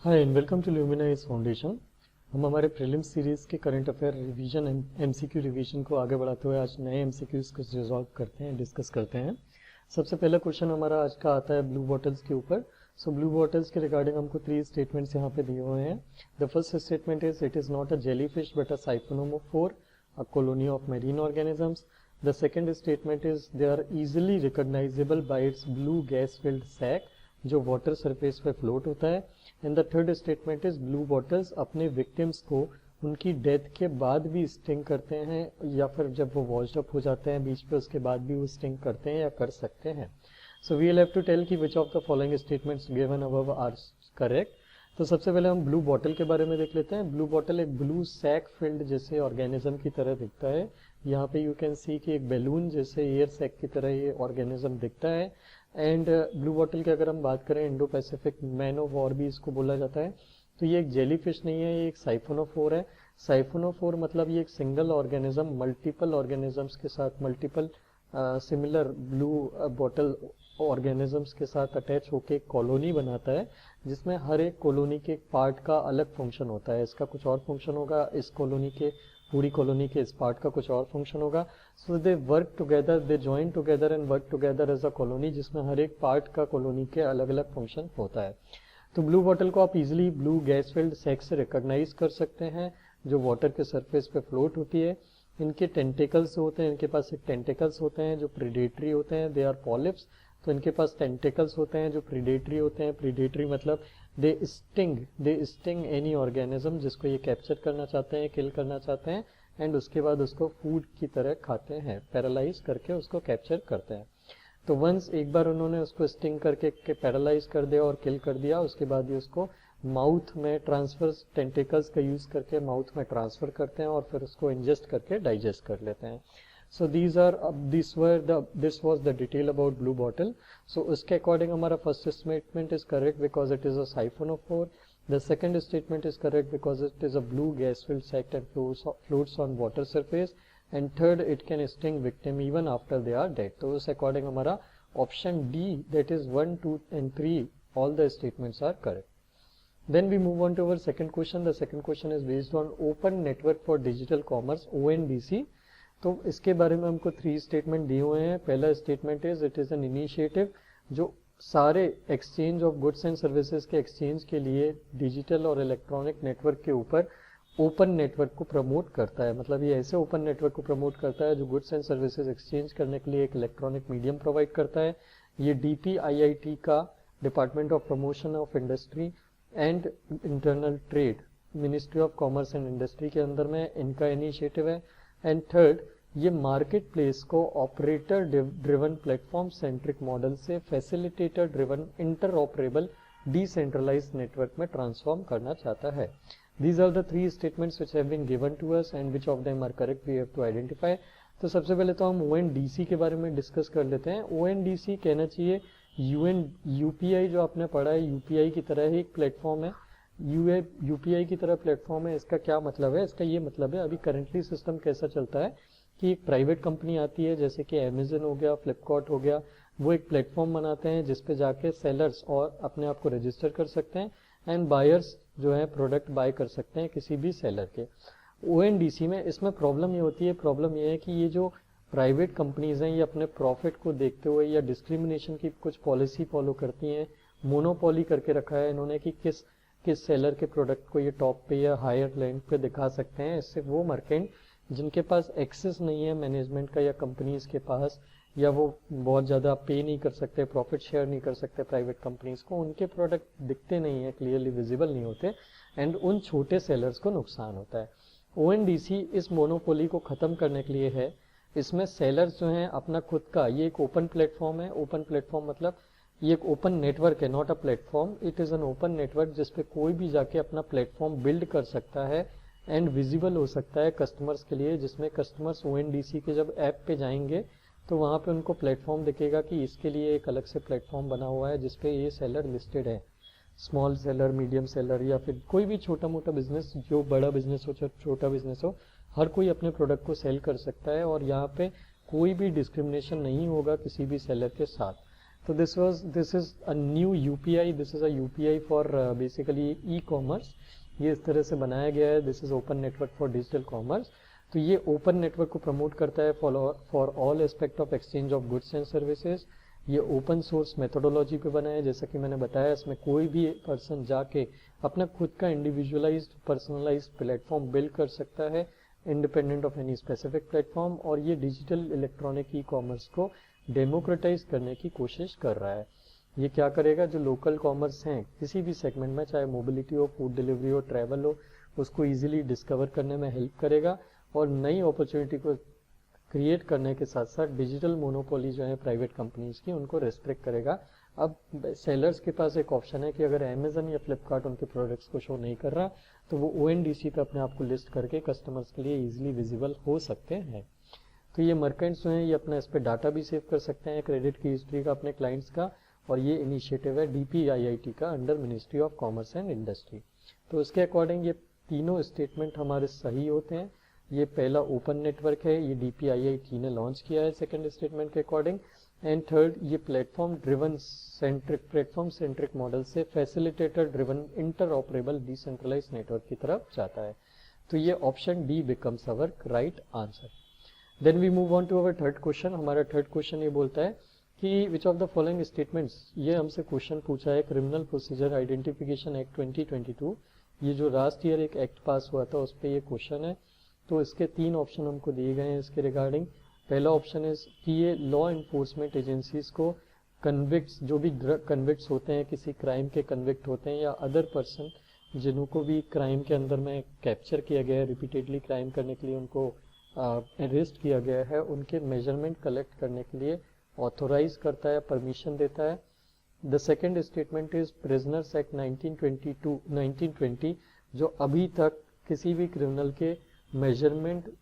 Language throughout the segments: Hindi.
Hi and welcome to Luminize foundation. हम हमारे प्रीलिम्स सीरीज के current affair revision MCQ revision को आगे बढ़ाते हुए आज नए एमसीक्यूज को रिजॉल्व करते हैं, डिस्कस करते हैं। सबसे पहला क्वेश्चन हमारा आज का आता है ब्लू बॉटल्स के ऊपर। सो ब्लू बॉटल्स के रिगार्डिंग हमको 3 स्टेटमेंट्स यहाँ पे दिए हुए हैं। The first statement is it is not a jellyfish but a siphonophore, a colony of marine organisms. The second statement is they are easily recognisable by its blue gas filled sac जो वाटर सरफेस पे फ्लोट होता है। And the third statement is blue bottles अपने विक्टिम्स को उनकी डेथ के बाद भी स्टिंग करते हैं या फिर जब वो वॉश्ड अप हो जाते हैं बीच पे उसके बाद भी वो स्टिंग करते हैं या कर सकते हैं। So we will have to tell कि which of the following statements given above are correct. तो सबसे पहले हम ब्लू बॉटल के बारे में देख लेते हैं। ब्लू बॉटल एक ब्लू सैक फिल्ड जैसे ऑर्गेनिज्म की तरह दिखता है। यहाँ पे यू कैन सी कि एक बैलून जैसे एयर सैक की तरह ये ऑर्गेनिज्म दिखता है। एंड ब्लू बॉटल की अगर हम बात करें Indo Pacific man of war भी इसको बोला जाता है। तो ये एक जेलीफिश नहीं है, ये एक साइफोनोफोर है। साइफोनोफोर मतलब ये एक सिंगल ऑर्गेनिज्म मल्टीपल ऑर्गेनिजम्स के साथ multiple similar blue bottle organisms के साथ अटैच होकर एक कॉलोनी बनाता है जिसमें हर एक कॉलोनी के पार्ट का अलग फंक्शन होता है। इसका कुछ और फंक्शन होगा, इस कॉलोनी के पूरी कॉलोनी के इस पार्ट का कुछ और फंक्शन होगा। So they work together, they join together and work together as a colony जिसमें हर एक पार्ट का कॉलोनी के अलग अलग फंक्शन होता है। तो ब्लू बॉटल को आप easily blue gas filled sac से रिकॉग्नाइज कर सकते हैं जो वाटर के सरफेस पे फ्लोट होती है। इनके टेंटिकल्स होते हैं, इनके पास एक टेंटिकल्स होते हैं जो प्रीडेटरी होते हैं, दे आर पॉलिप्स। तो इनके पास टेंटिकल्स होते हैं जो प्रीडेटरी होते हैं। प्रीडेटरी मतलब दे स्टिंग एनी ऑर्गेनिज्म जिसको ये कैप्चर करना चाहते हैं, किल करना चाहते हैं एंड उसके बाद उसको फूड की तरह खाते हैं, पैरालाइज करके उसको कैप्चर करते हैं। तो वंस एक बार उन्होंने उसको स्टिंग करके पैरालाइज कर दिया और किल कर दिया, उसके बाद ही उसको माउथ में ट्रांसफर टेंटिकल्स का यूज करके माउथ में ट्रांसफर करते हैं और फिर उसको इंजेस्ट करके डाइजेस्ट कर लेते हैं। So this was the detail about blue bottle. So उसके अकॉर्डिंग हमारा first statement is correct because it is a siphonophore. The second statement is correct because it is a blue gas-filled sac and floats on water surface. And third, it can sting victim even after they are dead. तो उस according हमारा option D, that is 1, 2 and 3, all the statements are correct. Then we move on to our second question. The second question is based on Open Network for Digital Commerce (ONDC). तो इसके बारे में हमको 3 स्टेटमेंट दिए हुए हैं। पहला statement is it is an initiative जो सारे exchange of goods and services के एक्सचेंज के लिए डिजिटल और इलेक्ट्रॉनिक नेटवर्क के ऊपर ओपन नेटवर्क को प्रमोट करता है। मतलब ये ऐसे ओपन नेटवर्क को प्रमोट करता है जो गुड्स एंड सर्विसेज एक्सचेंज करने के लिए एक इलेक्ट्रॉनिक मीडियम प्रोवाइड करता है। ये DPIIT का department of promotion of industry and internal trade ministry of commerce and industry के अंदर में इनका इनिशिएटिव है। एंड थर्ड, ये मार्केट प्लेस को operator driven platform centric model से facilitator driven interoperable decentralised network में ट्रांसफॉर्म करना चाहता है। These are the 3 statements which have been given to us and which of them are correct we have to identify. तो सबसे पहले तो हम ONDC के बारे में डिस्कस कर लेते हैं। ONDC कहना चाहिए UPI जो आपने पढ़ा है, UPI की तरह ही एक प्लेटफॉर्म है। UPI की तरह प्लेटफॉर्म है। इसका क्या मतलब है? इसका ये मतलब है अभी करंटली सिस्टम कैसा चलता है कि एक प्राइवेट कंपनी आती है जैसे कि अमेजन हो गया, फ्लिपकार्ट हो गया, वो एक प्लेटफॉर्म बनाते हैं जिसपे जाके सेलर्स और अपने आप को रजिस्टर कर सकते हैं एंड बायर्स जो है प्रोडक्ट बाय कर सकते हैं किसी भी सेलर के। ONDC में इसमें प्रॉब्लम ये होती है, प्रॉब्लम ये है कि ये जो प्राइवेट कंपनीज हैं ये अपने प्रॉफिट को देखते हुए या डिस्क्रिमिनेशन की कुछ पॉलिसी फॉलो करती हैं। मोनोपोली करके रखा है इन्होंने कि किस सेलर के प्रोडक्ट को ये टॉप पे या हायर रैंक पे दिखा सकते हैं। इससे वो मर्केंट जिनके पास एक्सेस नहीं है मैनेजमेंट का या कंपनीज के पास, या वो बहुत ज़्यादा पे नहीं कर सकते, प्रॉफिट शेयर नहीं कर सकते प्राइवेट कंपनीज को, उनके प्रोडक्ट दिखते नहीं है, क्लियरली विजिबल नहीं होते एंड उन छोटे सेलर्स को नुकसान होता है। ONDC इस मोनोपोली को ख़त्म करने के लिए है। इसमें सेलर्स जो हैं अपना खुद का, ये एक ओपन प्लेटफॉर्म है। ओपन प्लेटफॉर्म मतलब ये एक ओपन नेटवर्क है, not a platform, it is an open network जिसपे कोई भी जाके अपना प्लेटफॉर्म बिल्ड कर सकता है एंड विजिबल हो सकता है कस्टमर्स के लिए, जिसमें कस्टमर्स ONDC के जब ऐप पे जाएंगे तो वहाँ पे उनको प्लेटफॉर्म दिखेगा कि इसके लिए एक अलग से प्लेटफॉर्म बना हुआ है जिसपे ये सेलर लिस्टेड है। स्मॉल सेलर, मीडियम सेलर या फिर कोई भी छोटा मोटा बिजनेस, जो बड़ा बिजनेस हो चाहे छोटा बिजनेस हो, हर कोई अपने प्रोडक्ट को सेल कर सकता है और यहाँ पे कोई भी डिस्क्रिमिनेशन नहीं होगा किसी भी सेलर के साथ। तो this is a new UPI, this is a UPI for basically e commerce, ये इस तरह से बनाया गया है। This is open network for digital commerce. तो ये ओपन नेटवर्क को प्रमोट करता है for all aspect of exchange of goods and services. ये ओपन सोर्स मेथोडोलॉजी पे बना है, जैसा कि मैंने बताया, इसमें कोई भी पर्सन जाके अपना खुद का इंडिविजुअलाइज्ड पर्सनलाइज्ड प्लेटफॉर्म बिल्ड कर सकता है independent of any specific platform, और ये डिजिटल इलेक्ट्रॉनिक ई कॉमर्स को डेमोक्रेटाइज करने की कोशिश कर रहा है। ये क्या करेगा, जो लोकल कॉमर्स हैं किसी भी सेगमेंट में, चाहे मोबिलिटी हो, फूड डिलीवरी हो, ट्रैवल हो, उसको इजीली डिस्कवर करने में हेल्प करेगा और नई अपॉर्चुनिटी को क्रिएट करने के साथ साथ डिजिटल मोनोपोली जो है प्राइवेट कंपनीज की, उनको रेस्ट्रिक्ट करेगा। अब सेलर्स के पास एक ऑप्शन है कि अगर अमेजन या फ्लिपकार्ट उनके प्रोडक्ट्स को शो नहीं कर रहा तो वो ONDC पे अपने आप को लिस्ट करके कस्टमर्स के लिए इजीली विजिबल हो सकते हैं। तो ये मर्केंट्स जो हैं ये अपना इस पर डाटा भी सेव कर सकते हैं, क्रेडिट की हिस्ट्री का अपने क्लाइंट्स का, और ये इनिशिएटिव है DPIIT का under ministry of commerce and industry. तो उसके अकॉर्डिंग ये तीनों स्टेटमेंट हमारे सही होते हैं। ये पहला ओपन नेटवर्क है, ये DPIIT ने लॉन्च किया है सेकंड स्टेटमेंट के अकॉर्डिंग, एंड थर्ड ये प्लेटफॉर्म सेंट्रिक मॉडल से facilitator driven interoperable decentralised network की तरफ जाता है। तो ये option D becomes our right answer. Then we move on to our third question. हमारा थर्ड क्वेश्चन ये बोलता है कि which of the following statements, ये हमसे क्वेश्चन पूछा है क्रिमिनल प्रोसीजर आइडेंटिफिकेशन एक्ट 2022, ये जो लास्ट ईयर एक एक्ट पास हुआ था उस पर ये क्वेश्चन है। तो इसके तीन ऑप्शन हमको दिए गए हैं इसके रिगार्डिंग। पहला ऑप्शन है कि ये लॉ इन्फोर्समेंट एजेंसीज को कन्विक्ट्स, जो भी कन्विक्ट्स होते हैं, किसी क्राइम के कन्विक्ट होते हैं या अदर पर्सन जिनको भी क्राइम के अंदर में कैप्चर किया गया है, रिपीटेडली क्राइम करने के लिए उनको अरेस्ट किया गया है, उनके मेजरमेंट कलेक्ट करने के लिए ऑथोराइज करता है, परमिशन देता है। The second statement is prisoners act 1920, जो अभी तक किसी भी क्रिमिनल के मेजरमेंट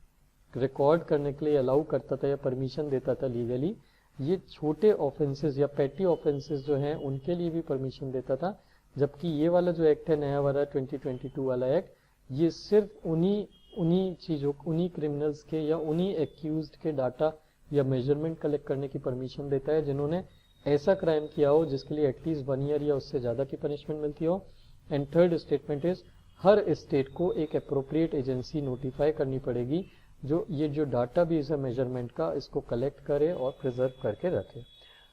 रिकॉर्ड करने के लिए अलाउ करता था या परमिशन देता था लीगली। ये छोटे ऑफेंसेस या पेटी ऑफेंसेस जो हैं उनके लिए भी परमिशन देता था, जबकि ये वाला जो एक्ट है नया वाला 2022 वाला एक्ट, ये सिर्फ उन्हीं चीज़ों, उन्हीं क्रिमिनल्स के या उन्हीं एक्यूज्ड के डाटा या मेजरमेंट कलेक्ट करने की परमिशन देता है जिन्होंने ऐसा क्राइम किया हो जिसके लिए एटलीस्ट 1 ईयर या उससे ज़्यादा की पनिशमेंट मिलती हो। And third statement is her state को एक अप्रोप्रिएट एजेंसी नोटिफाई करनी पड़ेगी जो ये जो डाटा बेस है मेजरमेंट का, इसको कलेक्ट करे और प्रिजर्व करके रखे।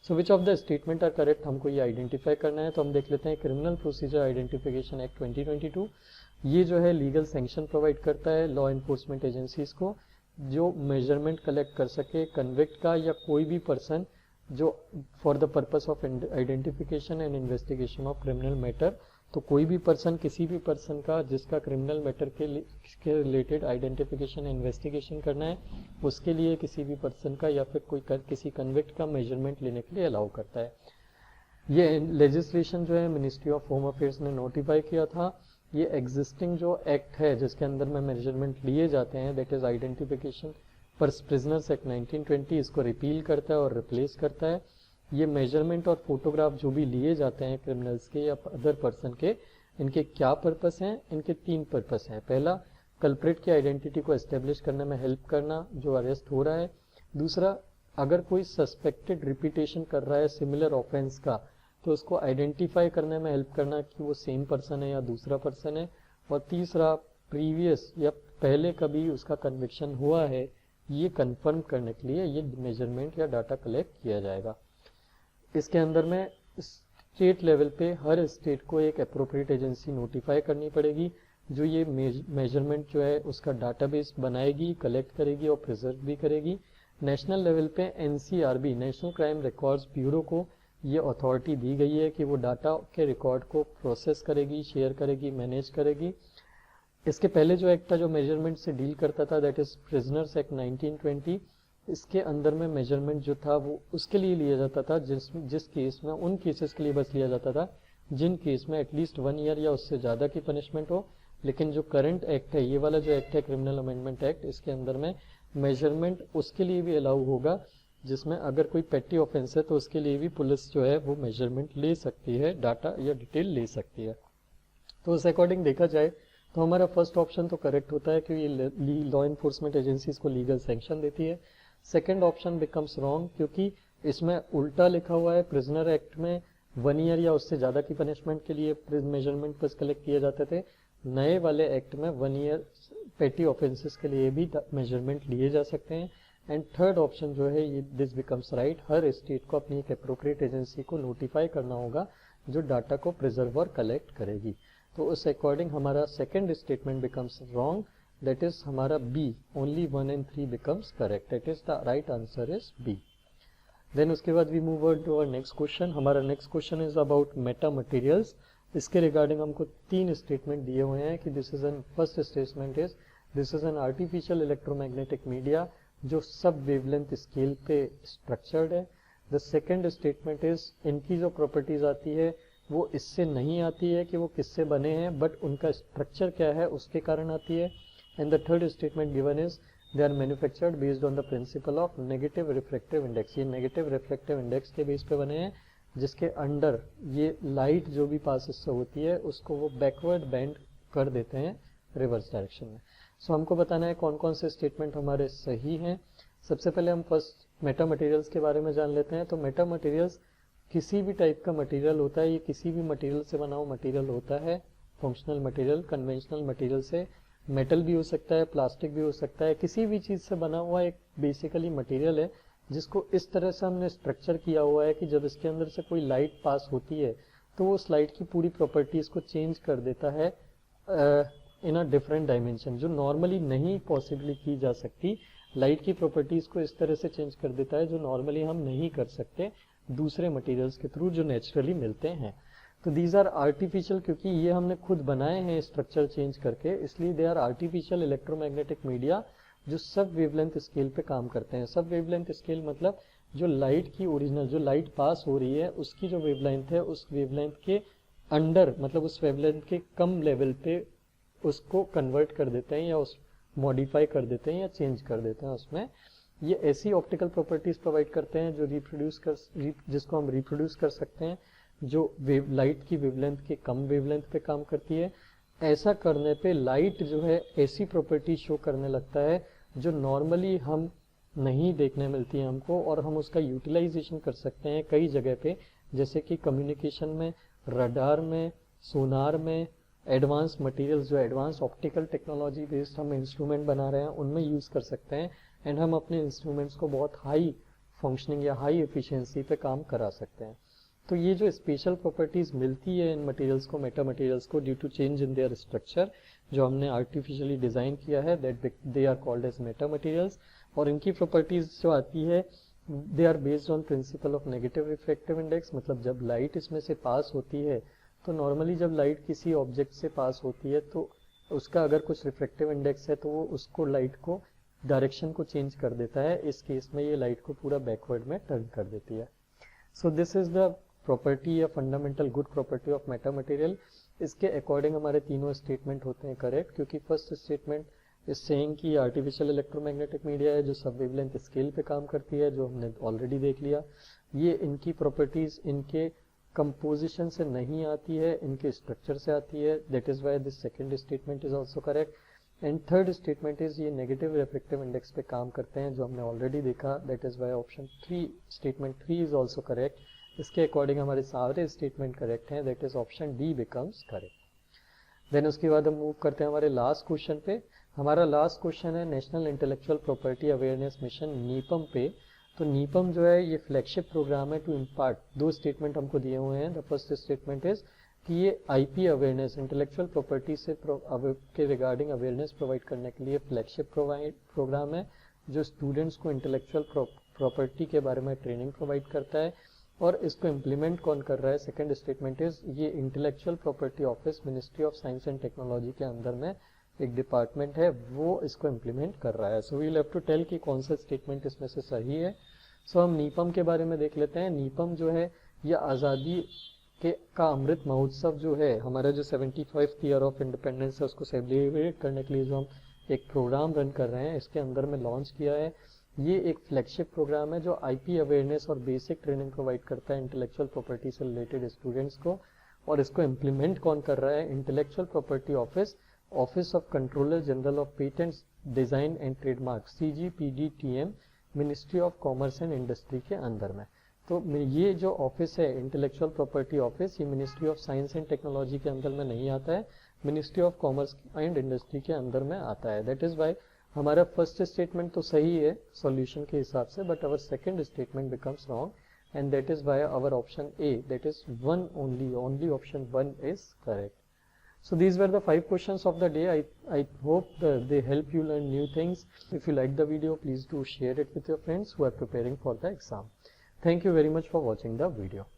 So which of the statement are correct, हमको ये आइडेंटिफाई करना है। तो हम देख लेते हैं क्रिमिनल प्रोसीजर आइडेंटिफिकेशन एक्ट 2022, ये जो है लीगल सैंक्शन प्रोवाइड करता है लॉ इन्फोर्समेंट एजेंसीज को जो मेजरमेंट कलेक्ट कर सके कन्विक्ट का या कोई भी पर्सन जो for the purpose of identification and investigation of criminal matter. तो कोई भी पर्सन, किसी भी पर्सन का जिसका क्रिमिनल मैटर के रिलेटेड आइडेंटिफिकेशन इन्वेस्टिगेशन करना है, उसके लिए किसी भी पर्सन का या फिर किसी कन्विक्ट का मेजरमेंट लेने के लिए अलाउ करता है। ये लेजिस्लेशन जो है मिनिस्ट्री ऑफ होम अफेयर्स ने नोटिफाई किया था। ये एग्जिस्टिंग जो एक्ट है जिसके अंदर में मेजरमेंट लिए जाते हैं, दैट इज आइडेंटिफिकेशन पर प्रिजनर्स एक्ट 1920, इसको रिपील करता है और रिप्लेस करता है। ये मेजरमेंट और फोटोग्राफ जो भी लिए जाते हैं क्रिमिनल्स के या अदर पर्सन के, इनके क्या पर्पस हैं? इनके 3 पर्पस हैं। पहला, कल्प्रिट की आइडेंटिटी को एस्टेब्लिश करने में हेल्प करना जो अरेस्ट हो रहा है। दूसरा, अगर कोई सस्पेक्टेड रिपीटेशन कर रहा है सिमिलर ऑफेंस का, तो उसको आइडेंटिफाई करने में हेल्प करना कि वो सेम पर्सन है या दूसरा पर्सन है। और तीसरा, प्रीवियस या पहले कभी उसका कन्विक्शन हुआ है ये कंफर्म करने के लिए ये मेजरमेंट या डाटा कलेक्ट किया जाएगा। इसके अंदर में स्टेट लेवल पे हर स्टेट को एक अप्रोप्रिएट एजेंसी नोटिफाई करनी पड़ेगी जो ये मेजरमेंट जो है उसका डाटाबेस बनाएगी, कलेक्ट करेगी और प्रिजर्व भी करेगी। नेशनल लेवल पे NCRB, national crime records bureau को ये अथॉरिटी दी गई है कि वो डाटा के रिकॉर्ड को प्रोसेस करेगी, शेयर करेगी, मैनेज करेगी। इसके पहले जो एक्ट था जो मेजरमेंट से डील करता था, दैट इज प्रिजनर्स एक्ट 1920, इसके अंदर में मेजरमेंट जो था वो उसके लिए लिया जाता था जिस केस में, उन केसेस के लिए बस लिया जाता था जिन केस में एटलीस्ट 1 ईयर या उससे ज़्यादा की पनिशमेंट हो। लेकिन जो करंट एक्ट है, ये वाला जो एक्ट है क्रिमिनल अमेंडमेंट एक्ट, इसके अंदर में मेजरमेंट उसके लिए भी अलाउ होगा जिसमें अगर कोई पेटी ऑफेंस है तो उसके लिए भी पुलिस जो है वो मेजरमेंट ले सकती है, डाटा या डिटेल ले सकती है। तो उस अकॉर्डिंग देखा जाए तो हमारा फर्स्ट ऑप्शन तो करेक्ट होता है कि ये लॉ इन्फोर्समेंट एजेंसीज को लीगल सैंक्शन देती है। सेकेंड ऑप्शन बिकम्स रॉन्ग क्योंकि इसमें उल्टा लिखा हुआ है, प्रिजनर एक्ट में 1 ईयर या उससे ज़्यादा की पनिशमेंट के लिए मेजरमेंट बस कलेक्ट किए जाते थे। नए वाले एक्ट में 1 ईयर पेटी ऑफेंसेस के लिए भी मेजरमेंट लिए जा सकते हैं। एंड थर्ड ऑप्शन जो है ये this becomes right, her state को अपनी एक अप्रोप्रिएट एजेंसी को नोटिफाई करना होगा जो डाटा को प्रिजर्व और कलेक्ट करेगी। तो उस अकॉर्डिंग हमारा second statement becomes wrong, that is हमारा B, only 1 and 3 becomes correct, that is the right answer is B. Then उसके बाद we move on to our next question. हमारा next question is about metamaterials. इसके रिगार्डिंग हमको 3 स्टेटमेंट दिए हुए हैं कि this is an, first statement is this is an artificial electromagnetic media जो सब वेवलेंथ स्केल पे स्ट्रक्चर्ड है। द सेकेंड स्टेटमेंट इज इनकी जो प्रॉपर्टीज आती है वो इससे नहीं आती है कि वो किससे बने हैं, बट उनका स्ट्रक्चर क्या है उसके कारण आती है। And the third statement given is they are manufactured based on the principle of negative reflective index. ये नेगेटिव रिफ्लेक्टिव इंडेक्स के बेस पे बने हैं जिसके अंडर ये लाइट जो भी पास इससे होती है उसको वो बैकवर्ड बेंड कर देते हैं रिवर्स डायरेक्शन में। सो हमको बताना है कौन कौन से स्टेटमेंट हमारे सही हैं। सबसे पहले हम फर्स्ट मेटा मटेरियल्स के बारे में जान लेते हैं। तो मेटा मटेरियल्स किसी भी टाइप का मटेरियल होता है, ये किसी भी मटेरियल से बना हुआ मटेरियल होता है। फंक्शनल मटेरियल, कन्वेंशनल मटेरियल से मेटल भी हो सकता है, प्लास्टिक भी हो सकता है, किसी भी चीज़ से बना हुआ एक बेसिकली मटेरियल है जिसको इस तरह से हमने स्ट्रक्चर किया हुआ है कि जब इसके अंदर से कोई लाइट पास होती है तो वो उस लाइट की पूरी प्रॉपर्टीज को चेंज कर देता है इन अ डिफरेंट डायमेंशन, जो नॉर्मली नहीं पॉसिबली की जा सकती। लाइट की प्रॉपर्टीज को इस तरह से चेंज कर देता है जो नॉर्मली हम नहीं कर सकते दूसरे मटेरियल्स के थ्रू जो नेचुरली मिलते हैं। तो दीज आर आर्टिफिशियल, क्योंकि ये हमने खुद बनाए हैं स्ट्रक्चर चेंज करके, इसलिए they are artificial electromagnetic media जो सब वेवलेंथ स्केल पे काम करते हैं। सब वेवलेंथ स्केल मतलब जो लाइट की ओरिजिनल, जो लाइट पास हो रही है उसकी जो वेवलेंथ है उस वेवलेंथ के अंडर, मतलब उस वेवलेंथ के कम लेवल पे उसको कन्वर्ट कर देते हैं या उस मॉडिफाई कर देते हैं या चेंज कर देते हैं उसमें। ये ऐसी ऑप्टिकल प्रॉपर्टीज प्रोवाइड करते हैं जो जिसको हम रिप्रोड्यूस कर सकते हैं, जो लाइट की वेवलेंथ के कम वेवलेंथ पे काम करती है। ऐसा करने पे लाइट जो है ऐसी प्रॉपर्टी शो करने लगता है जो नॉर्मली हम नहीं देखने मिलती है हमको, और हम उसका यूटिलाइजेशन कर सकते हैं कई जगह पे, जैसे कि कम्युनिकेशन में, रडार में, सोनार में, एडवांस मटेरियल्स जो एडवांस ऑप्टिकल टेक्नोलॉजी बेस्ड हम इंस्ट्रूमेंट बना रहे हैं उनमें यूज़ कर सकते हैं। एंड हम अपने इंस्ट्रूमेंट्स को बहुत हाई फंक्शनिंग या हाई एफिशिएंसी पे काम करा सकते हैं। तो ये जो स्पेशल प्रॉपर्टीज मिलती है इन मटेरियल्स को, मेटा मटेरियल्स को, due to change in their structure जो हमने आर्टिफिशियली डिजाइन किया है, that they are called as meta materials. और इनकी प्रॉपर्टीज जो आती है they are based on principle of negative reflective index. मतलब जब लाइट इसमें से पास होती है तो नॉर्मली जब लाइट किसी ऑब्जेक्ट से पास होती है तो उसका अगर कुछ रिफ्लेक्टिव इंडेक्स है तो वो उसको लाइट को डायरेक्शन को चेंज कर देता है। इस केस में ये लाइट को पूरा बैकवर्ड में टर्न कर देती है। So this is the property या fundamental good property of metamaterial. इसके अकॉर्डिंग हमारे तीनों स्टेटमेंट होते हैं करेक्ट, क्योंकि फर्स्ट स्टेटमेंट इस सेइंग कि आर्टिफिशियल इलेक्ट्रोमैग्नेटिक मीडिया है जो सब वेवलेंथ स्केल पे काम करती है, जो हमने ऑलरेडी देख लिया। ये इनकी प्रॉपर्टीज इनके कंपोजिशन से नहीं आती है, इनके स्ट्रक्चर से आती है, that is why this second statement is also correct. And third statement is ये नेगेटिव रिफ्लेक्टिव इंडेक्स पे काम करते हैं जो हमने ऑलरेडी देखा, that is why option 3 statement 3 is also correct. इसके अकॉर्डिंग हमारे सारे स्टेटमेंट करेक्ट हैं, that is option D becomes correct. देन उसके बाद हम मूव करते हैं हमारे लास्ट क्वेश्चन पे। हमारा लास्ट क्वेश्चन है national intellectual property awareness mission NIPAM पे। तो नीपम जो है ये फ्लैगशिप प्रोग्राम है टू इम्पार्ट, दो स्टेटमेंट हमको दिए हुए हैं। द फर्स्ट स्टेटमेंट इज कि ये आईपी अवेयरनेस, इंटेलेक्चुअल प्रॉपर्टी से के रिगार्डिंग अवेयरनेस प्रोवाइड करने के लिए फ्लैगशिप प्रोग्राम है जो स्टूडेंट्स को इंटेलेक्चुअल प्रॉपर्टी के बारे में ट्रेनिंग प्रोवाइड करता है। और इसको इम्प्लीमेंट कौन कर रहा है? सेकंड स्टेटमेंट इज ये intellectual property office ministry of science and technology के अंदर में एक डिपार्टमेंट है, वो इसको इम्प्लीमेंट कर रहा है। So we will have to tell कि कौन सा स्टेटमेंट इसमें से सही है। सो हम नीपम के बारे में देख लेते हैं। नीपम जो है यह आज़ादी का अमृत महोत्सव जो है, हमारा जो 75th ईयर ऑफ इंडिपेंडेंस है उसको सेलिब्रेट करने के लिए जो हम एक प्रोग्राम रन कर रहे हैं इसके अंदर में लॉन्च किया है। ये एक फ्लैगशिप प्रोग्राम है जो आईपी अवेयरनेस और बेसिक ट्रेनिंग प्रोवाइड करता है इंटेलेक्चुअल प्रॉपर्टी से रिलेटेड स्टूडेंट्स को। और इसको इम्प्लीमेंट कौन कर रहा है? Intellectual property office, office of controller general of patents design and trademark, CGPDTM, ministry of commerce and industry के अंदर में। तो ये जो ऑफिस है इंटेलेक्चुअल प्रॉपर्टी ऑफिस, ये ministry of science and technology के अंदर में नहीं आता है, ministry of commerce and industry के अंदर में आता है। दैट इज वाई हमारा फर्स्ट स्टेटमेंट तो सही है सॉल्यूशन के हिसाब से, but our second statement becomes wrong, and that is why our option A, that is one only option 1 is correct. So these were the 5 questions of the day. I hope they help you learn new things. If you like the video, please do share it with your friends who are preparing for the exam. Thank you very much for watching the video.